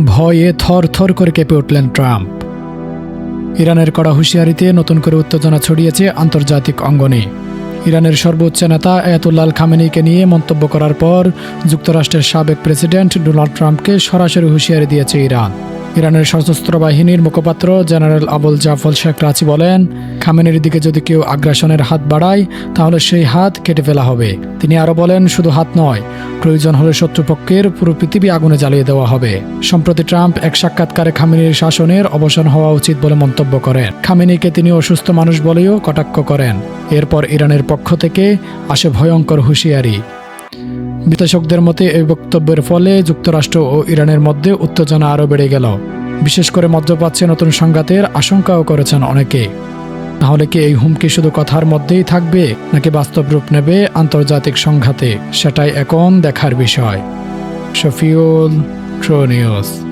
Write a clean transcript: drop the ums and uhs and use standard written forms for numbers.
ভয়ে থরথর করে কেঁপে উঠলেন ট্রাম্প। ইরানের কড়া হুঁশিয়ারিতে নতুন করে উত্তেজনা ছড়িয়েছে আন্তর্জাতিক অঙ্গনে। ইরানের সর্বোচ্চ নেতা আয়াতুল্লাহ খামেনিকে নিয়ে মন্তব্য করার পর যুক্তরাষ্ট্রের সাবেক প্রেসিডেন্ট ডোনাল্ড ট্রাম্পকে সরাসরি হুঁশিয়ারি দিয়েছে ইরান। ইরানের সশস্ত্র বাহিনীর মুখপাত্র জেনারেল আবুল জাফর শেখরাচি বলেন, খামেনির দিকে যদি কেউ আগ্রাসনের হাত বাড়ায় তাহলে সেই হাত কেটে ফেলা হবে। তিনি আরও বলেন, শুধু হাত নয়, প্রয়োজন হলে শত্রুপক্ষের পুরো পৃথিবী আগুনে জ্বালিয়ে দেওয়া হবে। সম্প্রতি ট্রাম্প এক সাক্ষাৎকারে খামেনির শাসনের অবসান হওয়া উচিত বলে মন্তব্য করেন। খামেনিকে তিনি অসুস্থ মানুষ বলেও কটাক্ষ করেন। এরপর ইরানের পক্ষ থেকে আসে ভয়ঙ্কর হুঁশিয়ারি। বিশ্লেষকদের মতে এই বক্তব্যের ফলে যুক্তরাষ্ট্র ও ইরানের মধ্যে উত্তেজনা আরও বেড়ে গেল। বিশেষ করে মধ্যপ্রাচ্যে নতুন সংঘাতের আশঙ্কাও করেছেন অনেকে। তাহলে কি এই হুমকি শুধু কথার মধ্যেই থাকবে নাকি বাস্তব রূপ নেবে আন্তর্জাতিক সংঘাতে? সেটাই এখন দেখার বিষয়। Shafiul, true news.